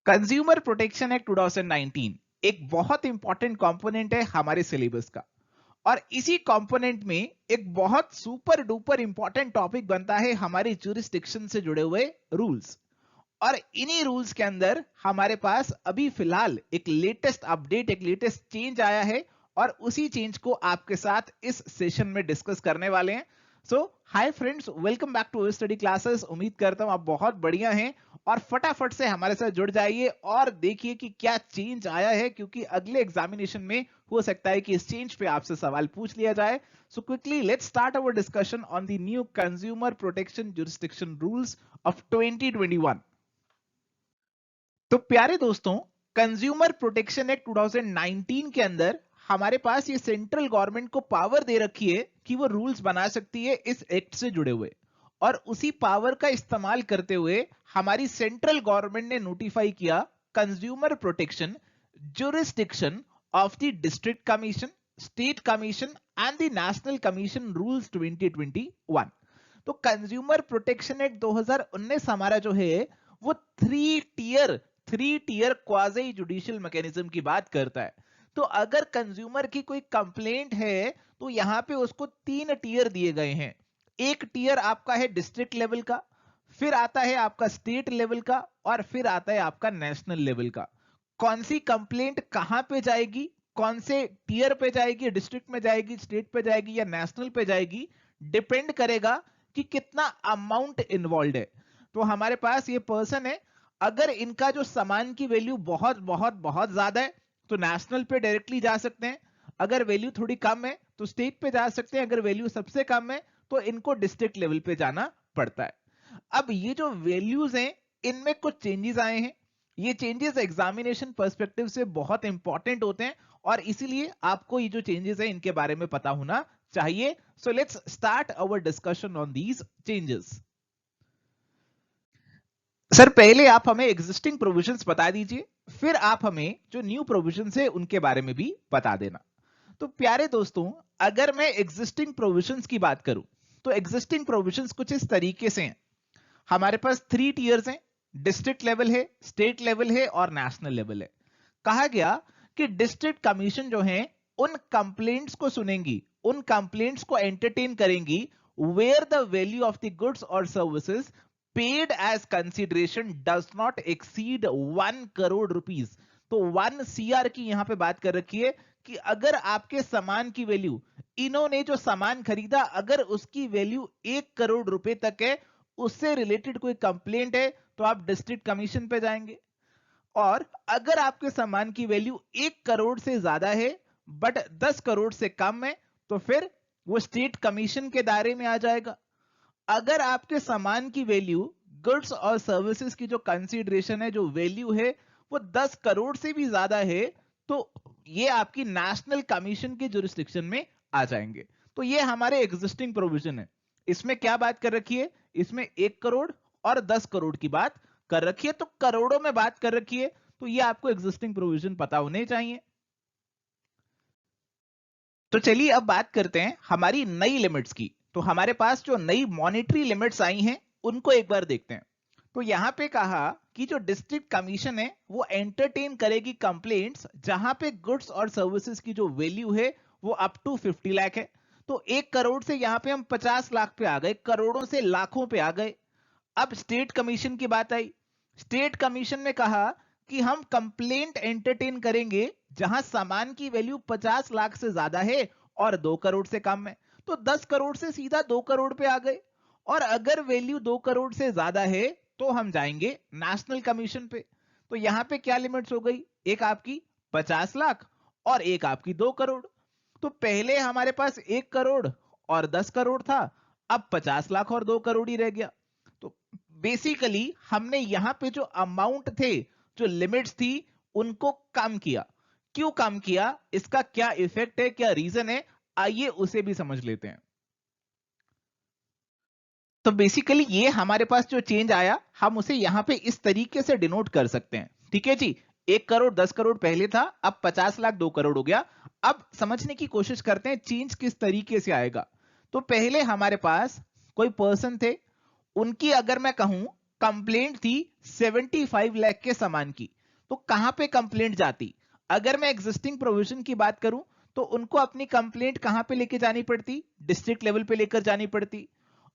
Consumer protection act 2019 एक बहुत important component है हमारे सिलेबस का। और इसी कंपोनेंट में एक बहुत सुपर डुपर इंपॉर्टेंट टॉपिक बनता है हमारे ज्यूरिसडिक्शन से जुड़े हुए रूल्स। और इन्हीं रूल्स के अंदर हमारे पास अभी फिलहाल एक लेटेस्ट अपडेट, एक लेटेस्ट चेंज आया है और उसी चेंज को आपके साथ इस सेशन में डिस्कस करने वाले हैं। So hi friends, welcome back to study classes. उम्मीद करता हूं आप बहुत बढ़िया हैं और फटाफट से हमारे साथ जुड़ जाइए और देखिए कि क्या चेंज आया है, क्योंकि अगले एग्जामिनेशन में हो सकता है कि इस चेंज पे आपसे सवाल पूछ लिया जाए। So quickly let's start our discussion on the new consumer protection jurisdiction rules of 2021। तो प्यारे दोस्तों, कंज्यूमर प्रोटेक्शन एक्ट 2019 के अंदर हमारे पास ये सेंट्रल गवर्नमेंट को पावर दे रखी है कि वो रूल्स बना सकती है इस एक्ट से जुड़े हुए। और उसी पावर का इस्तेमाल करते हुए हमारी सेंट्रल गवर्नमेंट ने नोटिफाई किया consumer protection jurisdiction of the district commission, state commission and the national commission rules 2021। तो कंज्यूमर प्रोटेक्शन एक्ट 2019 हमारा जो है वो three tier quasi judicial mechanism की बात करता है। तो अगर कंज्यूमर की कोई कंप्लेंट है तो यहां पे उसको 3 टियर दिए गए हैं। एक टियर आपका है डिस्ट्रिक्ट लेवल का, फिर आता है आपका स्टेट लेवल का और फिर आता है आपका नेशनल लेवल का। कौन सी कंप्लेंट कहां पे जाएगी, कौन से टियर पे जाएगी, डिस्ट्रिक्ट में जाएगी, स्टेट पे जाएगी या नेशनल पे जाएगी, डिपेंड करेगा कि कितना अमाउंट इन्वॉल्व है। तो हमारे पास ये पर्सन है, अगर इनका जो सामान की वैल्यू बहुत बहुत बहुत ज्यादा है तो नेशनल पे डायरेक्टली जा सकते हैं। अगर वैल्यू थोड़ी कम है तो स्टेट पे जा सकते हैं। अगर वैल्यू सबसे कम है तो इनको डिस्ट्रिक्ट लेवल पे जाना पड़ता है। अब ये जो वैल्यूज हैं इनमें कुछ चेंजेस आए हैं। ये चेंजेस एग्जामिनेशन पर्सपेक्टिव से बहुत इंपॉर्टेंट होते हैं और इसीलिए आपको ये जो चेंजेस हैं इनके बारे में पता होना चाहिए। So let's start our discussion on these changes. Sir, पहले आप हमें एग्जिस्टिंग प्रोविजंस बता दीजिए, फिर आप हमें जो न्यू प्रोविजंस है उनके बारे में भी बता देना। तो प्यारे दोस्तों, अगर मैं एग्जिस्टिंग प्रोविजंस की बात करूं तो एग्जिस्टिंग प्रोविजंस कुछ इस तरीके से हैं। हमारे पास 3 टियर्स हैं, डिस्ट्रिक्ट लेवल है, स्टेट लेवल है और नेशनल लेवल है। कहा गया कि डिस्ट्रिक्ट कमीशन जो है उन कंप्लेंट्स को सुनेंगी, उन कंप्लेंट्स को एंटरटेन करेंगी where the value of the goods और services paid as consideration does not exceed 1 crore rupees. तो 1 CR की यहां पे बात कर रखी है कि अगर आपके सामान की वैल्यू, इन्होंने जो सामान खरीदा अगर उसकी वैल्यू 1 करोड़ रुपए तक है, उससे रिलेटेड कोई कंप्लेंट है तो आप डिस्ट्रिक्ट कमीशन पे जाएंगे। और अगर आपके सामान की वैल्यू 1 करोड़ से ज्यादा है बट 10 करोड़ से कम है तो फिर वो स्टेट कमीशन के दायरे में आ जाएगा। अगर आपके सामान की वैल्यू, गुड्स और सर्विसेज की जो कंसीडरेशन है, जो वैल्यू है, वो 10 करोड़ से भी ज्यादा है तो ये आपकी नेशनल कमीशन के जुरिस्डिक्शन में आ जाएंगे। तो ये हमारे एग्जिस्टिंग प्रोविजन है। इसमें क्या बात कर रखी है, इसमें 1 करोड़ और 10 करोड़ की बात कर रखी है, तो करोड़ों में बात कर रखी है। तो ये आपको एग्जिस्टिंग प्रोविजन पता होने चाहिए। तो चलिए अब बात करते हैं हमारी नई लिमिट्स की। तो हमारे पास जो नई मॉनेटरी लिमिट्स आई हैं उनको एक बार देखते हैं। तो यहां पे कहा कि जो डिस्ट्रिक्ट कमीशन है वो एंटरटेन करेगी कंप्लेंट्स जहां पे गुड्स और सर्विसेज की जो वैल्यू है वो अप टू 50 लाख है। तो 1 करोड़ से यहां पे हम 50 लाख पे आ गए, करोड़ों से लाखों पे आ गए। अब स्टेट कमीशन की बात आई। स्टेट कमीशन ने कहा कि हम कंप्लेंट एंटरटेन करेंगे जहां सामान की वैल्यू 50 लाख से ज्यादा है और 2 करोड़ से कम है। तो 10 करोड़ से सीधा 2 करोड़ पे आ गए। और अगर वैल्यू 2 करोड़ से ज्यादा है तो हम जाएंगे नेशनल कमीशन पे। तो यहां पे क्या लिमिट्स हो गई, एक आपकी 50 लाख और एक आपकी 2 करोड़। तो पहले हमारे पास 1 करोड़ और 10 करोड़ था, अब 50 लाख और 2 करोड़ ही रह गया। तो बेसिकली हमने यहां पे जो अमाउंट थे, जो लिमिट्स थी, उनको कम किया। क्यों कम किया, इसका क्या इफेक्ट है, क्या रीजन है, आइए उसे भी समझ लेते हैं। तो बेसिकली ये हमारे पास जो चेंज आया हम उसे यहां पे इस तरीके से डिनोट कर सकते हैं। ठीक है जी, 1 करोड़ 10 करोड़ पहले था, अब 50 लाख 2 करोड़ हो गया। अब समझने की कोशिश करते हैं चेंज किस तरीके से आएगा। तो पहले हमारे पास कोई पर्सन थे, उनकी अगर मैं कहूं कंप्लेंट थी 75 लाख के सामान की, तो कहां पे कंप्लेंट जाती? अगर मैं एग्जिस्टिंग प्रोविजन की बात करूं तो उनको अपनी कंप्लेंट कहां पे लेके जानी पड़ती? डिस्ट्रिक्ट लेवल पे लेकर जानी पड़ती।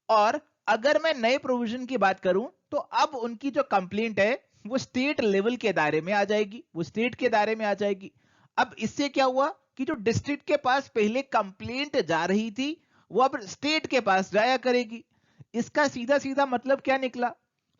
और अगर मैं नए प्रोविजन की बात करूं तो अब उनकी जो कंप्लेंट है वो स्टेट लेवल के दायरे में आ जाएगी, वो स्टेट के दायरे में आ जाएगी। अब इससे क्या हुआ कि जो डिस्ट्रिक्ट के पास पहले कंप्लेंट जा रही थी वो अब स्टेट के पास जाया करेगी। इसका सीधा सीधा मतलब क्या निकला?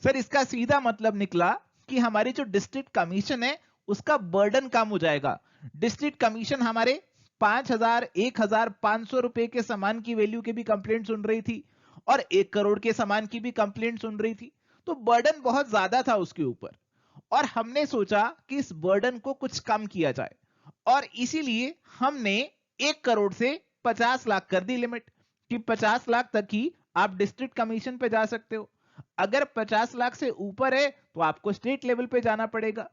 सर इसका सीधा मतलब निकला कि हमारी जो डिस्ट्रिक्ट कमीशन है उसका बर्डन कम हो जाएगा। डिस्ट्रिक्ट कमीशन हमारे 5,000 1,500 रुपए के सामान की वैल्यू के भी कंप्लेंट सुन रही थी और 1 करोड़ के सामान की भी कंप्लेंट सुन रही थी, तो बर्डन बहुत ज्यादा था उसके ऊपर। और हमने सोचा कि इस बर्डन को कुछ कम किया जाए और इसीलिए हमने 1 करोड़ से 50 लाख कर दी लिमिट कि 50 लाख तक ही आप डिस्ट्रिक्ट कमीशन पे जा सकते हो। अगर 50 लाख से ऊपर है तो आपको स्टेट लेवल पे जाना पड़ेगा।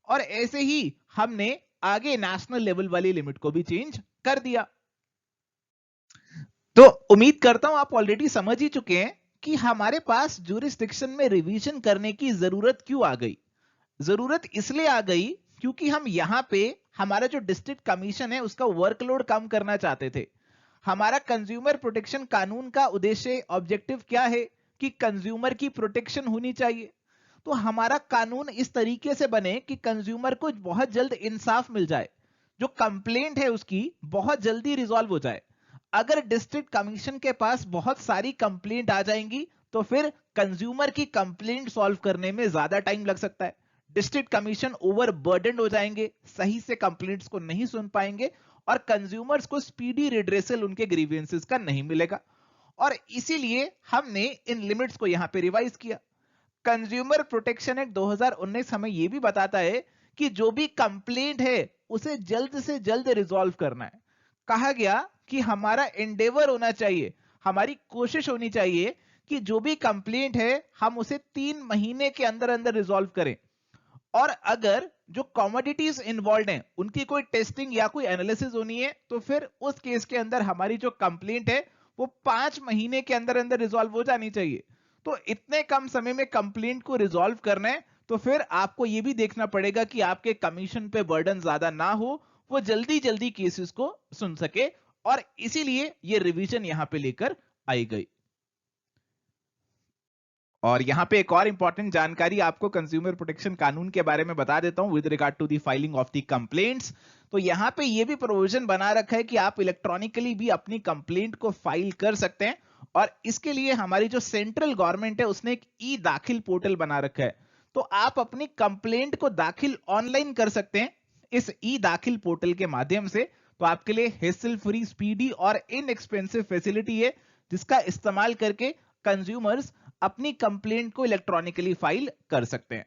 और ऐसे ही हमने आगे नेशनल लेवल वाली लिमिट को भी चेंज कर दिया। तो उम्मीद करता हूं आप ऑलरेडी समझ ही चुके हैं कि हमारे पास ज्यूरिसडिक्शन में रिवीजन करने की जरूरत क्यों आ गई। जरूरत इसलिए आ गई क्योंकि हम यहां पे हमारा जो डिस्ट्रिक्ट कमीशन है उसका वर्कलोड कम करना चाहते थे। हमारा कंज्यूमर प्रोटेक्शन कानून का उद्देश्य ऑब्जेक्टिव क्या है कि कंज्यूमर की प्रोटेक्शन होनी चाहिए। तो हमारा कानून इस तरीके से बने कि कंज्यूमर को बहुत जल्द इंसाफ मिल जाए, जो कंप्लेंट है उसकी बहुत जल्दी रिजॉल्व हो जाए। अगर डिस्ट्रिक्ट कमीशन के पास बहुत सारी कंप्लेंट आ जाएंगी तो फिर कंज्यूमर की कंप्लेंट सॉल्व करने में ज्यादा टाइम लग सकता है। डिस्ट्रिक्ट कमीशन ओवर बर्डन हो जाएंगे, सही से कंप्लेंट्स को नहीं सुन पाएंगे और कंज्यूमर्स को स्पीडी रिड्रेसल उनके ग्रीवेंसेस का नहीं मिलेगा। और इसीलिए हमने इन लिमिट्स को यहां पे रिवाइज किया। कंज्यूमर प्रोटेक्शन एक्ट 2019 हमें यह भी बताता है कि जो भी कंप्लेंट है उसे जल्द से जल्द रिजॉल्व करना है। कहा गया कि हमारा एंडेवर होना चाहिए, हमारी कोशिश होनी चाहिए कि जो भी कंप्लेंट है हम उसे 3 महीने के अंदर अंदर रिजॉल्व करें। और अगर जो कमोडिटीज इन्वॉल्व हैं उनकी कोई टेस्टिंग या कोई एनालिसिस होनी है तो फिर उस केस के अंदर हमारी जो कंप्लेंट है वो 5 महीने के अंदर अंदर रिजॉल्व हो जानी चाहिए। तो इतने कम समय में कंप्लेंट को रिजॉल्व करना है तो फिर आपको यह भी देखना पड़ेगा कि आपके कमीशन पे बर्डन ज्यादा ना हो, वो जल्दी जल्दी केसेस को सुन सके। और इसीलिए ये रिवीजन यहां पे लेकर आई गई। और यहां पे एक और इंपॉर्टेंट जानकारी आपको कंज्यूमर प्रोटेक्शन कानून के बारे में बता देता हूं with regard to the filing of the complaints. तो यहां पे ये भी प्रोविजन बना रखा है कि आप इलेक्ट्रॉनिकली भी अपनी कंप्लेंट को फाइल कर सकते हैं। और इसके लिए हमारी जो सेंट्रल गवर्नमेंट है उसने एक ई दाखिल पोर्टल बना रखा है। तो आप अपनी कंप्लेंट को दाखिल ऑनलाइन कर सकते हैं इस ई दाखिल पोर्टल के माध्यम से। तो आपके लिए हेसल फ्री, स्पीडी और इनएक्सपेंसिव फैसिलिटी है जिसका इस्तेमाल करके कंज्यूमर्स अपनी कंप्लेंट को इलेक्ट्रॉनिकली फाइल कर सकते हैं।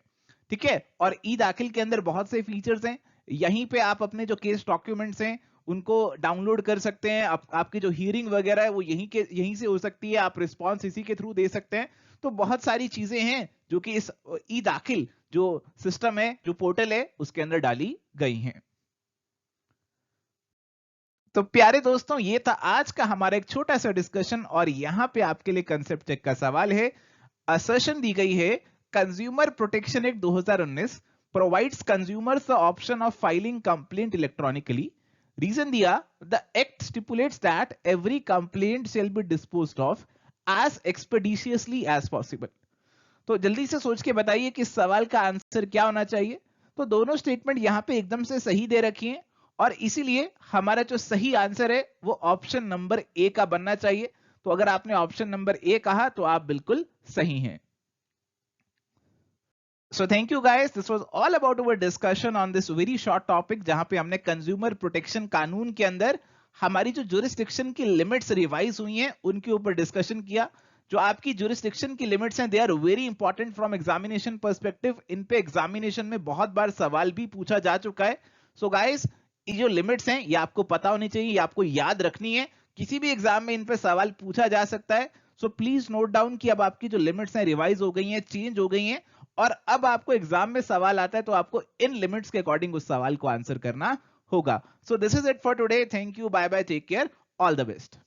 ठीक है, और ई दाखिल के अंदर बहुत से फीचर्स हैं। यहीं पे आप अपने जो केस डॉक्यूमेंट्स हैं उनको डाउनलोड कर सकते हैं। आपकी जो हियरिंग वगैरह है वो यहीं से हो सकती है, आप रिस्पॉन्स इसी के थ्रू दे सकते हैं। तो बहुत सारी चीजें हैं जो कि इस ई दाखिल जो सिस्टम है, जो पोर्टल है, उसके अंदर डाली गई हैं। तो प्यारे दोस्तों, ये था आज का हमारा एक छोटा सा डिस्कशन। और यहां पे आपके लिए कंसेप्ट चेक का सवाल है। असर्शन दी गई है consumer protection act 2019 provides consumers the option of filing complaint electronically. Reason दिया, the act stipulates that every complaint shall be disposed of as expeditiously as possible. तो जल्दी से सोच के बताइए कि इस सवाल का आंसर क्या होना चाहिए। तो दोनों स्टेटमेंट यहां पे एकदम से सही दे रखी हैं और इसीलिए हमारा जो सही आंसर है वो ऑप्शन नंबर ए का बनना चाहिए। तो अगर आपने ऑप्शन नंबर ए कहा तो आप बिल्कुल सही हैं। So thank you guys, this was all about our discussion on this very short topic, जहां पे हमने कंज्यूमर प्रोटेक्शन कानून के अंदर हमारी जो ज्यूरिसडिक्शन की लिमिट्स रिवाइज हुई हैं उनके ऊपर डिस्कशन किया। जो आपकी ज्यूरिसडिक्शन की लिमिट्स हैं they are very important from examination perspective. इन पे एग्जामिनेशन में बहुत बार सवाल भी पूछा जा चुका है। सो गाइस, ये जो लिमिट्स हैं ये आपको पता होनी चाहिए, ये आपको याद रखनी है। किसी भी एग्जाम में इन पे सवाल पूछा जा सकता है। सो प्लीज नोट डाउन कि अब आपकी जो लिमिट्स हैं रिवाइज हो गई हैं, चेंज हो गई हैं। और अब आपको एग्जाम में सवाल आता है तो आपको इन लिमिट्स के अकॉर्डिंग उस सवाल को आंसर करना होगा। So this is it for today. Thank you, bye bye, take care, all the best.